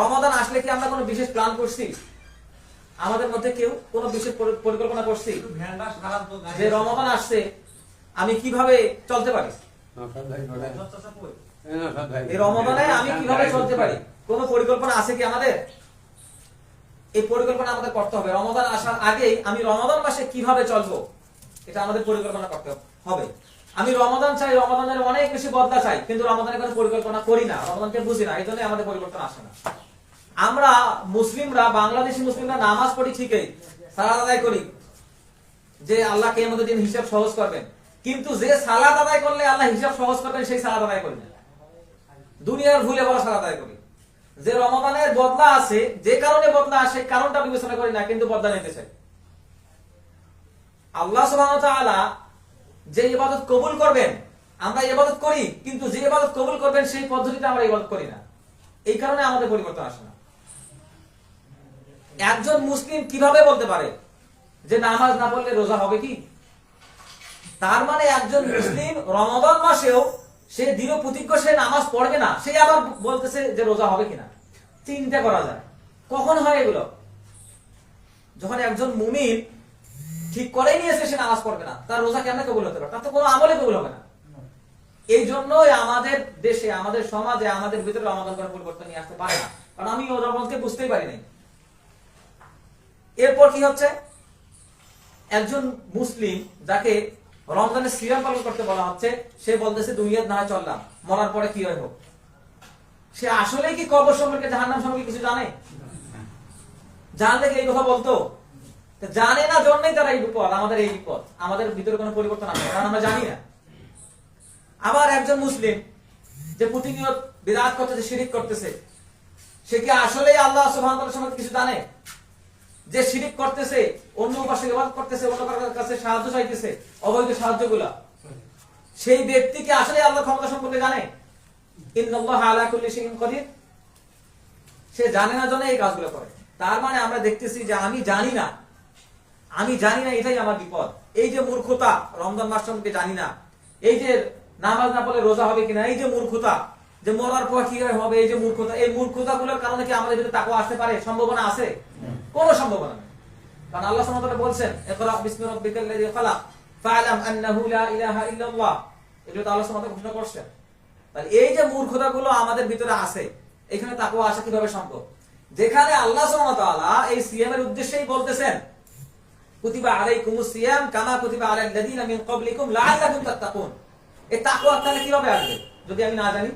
রমাদান আসলে কি আমরা কোনো বিশেষ প্ল্যান করছি? আমাদের মধ্যে কেউ কোনো বিশেষ পরিকল্পনা করছি যে রমাদান আসছে আমি কিভাবে চলতে পারি, এই রমাদানে আমি কিভাবে চলতে পারি? কোনো পরিকল্পনা আছে কি আমাদের? এই পরিকল্পনা আমাদের করতে হবে। রমাদান আসার আগেই আমি রমাদান মাসে কিভাবে চলবো এটা আমাদের পরিকল্পনা করতে হবে। আমি রমাদান চাই, রমাদানের অনেক বেশি বদলা চাই, কিন্তু রমাদানের কোনো পরিকল্পনা করি না, রমাদানকে বুঝি না, এই জন্য আমাদের পরিকল্পনা আসে না। আমরা মুসলিমরা, বাংলাদেশি মুসলিমরা নামাজ পড়ি ঠিকই, সালাত আদায় করি যে আল্লাহ কিয়ামতের দিন হিসাব সহজ করবেন, কিন্তু যে সালাত আদায় করলে আল্লাহ হিসাব সহজ করবেন সেই সালাত আদায় করি না। দুনিয়ার ভুলে বড় সালাত আদায় করি। যে রমাদানের বদলা আছে, যে কারণে বদলা আসে কারণটা বিবেচনা করি না, কিন্তু বদলা নিতে চাই। আল্লাহ সুবহানাহু ওয়া তাআলা যে ইবাদত কবুল করবেন আমরা ইবাদত করি, কিন্তু যে ইবাদত কবুল করবেন সেই পদ্ধতিতে আমরা ইবাদত করি না, এই কারণে আমাদের পরিবর্তন আসে না। একজন মুসলিম কিভাবে বলতে পারে যে নামাজ না পড়লে রোজা হবে কি? তার মানে একজন মুসলিম রমাদান মাসেও সে দৃঢ় প্রতিজ্ঞ, সে নামাজ পড়বে না, সে আবার বলতেছে যে রোজা হবে কিনা। চিন্তা করা যায় কখন হয় এগুলো? যখন একজন মুমিন ঠিক করেই নিয়েছে সে নামাজ পড়বে না, তার রোজা কেমনে কবুল হতে পারে? তার তো কোনো আমলে কবুল হবে না। এই জন্যই আমাদের দেশে, আমাদের সমাজে, আমাদের ভিতরে রমাদান করার পরিবর্তন নিয়ে আসতে পারে না, কারণ আমি ও রমাদানকে বুঝতেই পারি নাই। এরপর কি হচ্ছে? একজন মুসলিম যাকে রমজানের সিয়াম পালন করতে বলা হচ্ছে, সে বলতেছে দুনিয়ার না হয় চললাম, মরার পরে কি হয় হোক। সে আসলে কি কবর সম্পর্কে, জাহান্নাম সম্পর্কে কিছু জানে? জানলে কি এই কথা বলতো? জানে না, জন্যই তারা এই বিপদ, আমাদের এই বিপদ, আমাদের ভিতরে কোনো পরিবর্তন আসে কারণ আমরা জানি না। আবার একজন মুসলিম যে প্রতিনিয়ত বিদআত করতেছে, শিরিক করতেছে, সে কি আসলে আল্লাহ সুবহানাহু ওয়া তাআলার সম্পর্কে কিছু জানে? যে শিরিক করতেছে, অন্য উপাসক ইবাদত করতেছে, অন্য কারোর কাছে সাহায্য চাইতেছে, অবৈধ সাহায্যগুলা, সেই ব্যক্তি কি আসলে আল্লাহর ক্ষমতা সম্পর্কে জানে? ইন্নাল্লাহা আলা কুল্লি শাইইন কাদির। সে জানে না জন্য এই কাজগুলো করে। তার মানে আমরা দেখতেছি যে আমি জানি না, এটাই আমার বিপদ। এই যে মূর্খতা, রমজান মাস সম্পর্কে জানি না, এই যে নামাজ না পড়লে রোজা হবে কিনা, এই যে মূর্খতা, যে মরার পর কি হবে, এই যে মূর্খতা, এই মূর্খতাগুলোর কারণে কি আমাদের ভিতরে তাকওয়া আসতে পারে? সম্ভাবনা আছে? কোনো সম্ভাবনা নেই। কারণ আল্লাহ সুবহানাহু ওয়া তাআলা বলছেন, ইকরা বিসমি রাব্বিকাল লাযী খালাক ফাআলাম আন্নাহু লা ইলাহা ইল্লাল্লাহ, এটা তো আল্লাহ সুবহানাহু ওয়া তাআলা ঘোষণা করছেন। তাহলে এই যে মূর্খতাগুলো আমাদের ভিতরে আছে, এখানে তাকওয়া আসা কিভাবে সম্ভব? যেখানে আল্লাহ সুবহানাহু ওয়া তাআলা এই সিয়ামের উদ্দেশ্যেই বলতেছেন, কুতিবা আলাইকুমুস সিয়াম কামা কুতিবা আলাল লাযীনা মিন ক্বাবলিকুম লাআল্লাকুম তাত্তাকুন। এই তাকওয়া তাহলে কিভাবে আসবে যদি আমি না জানি?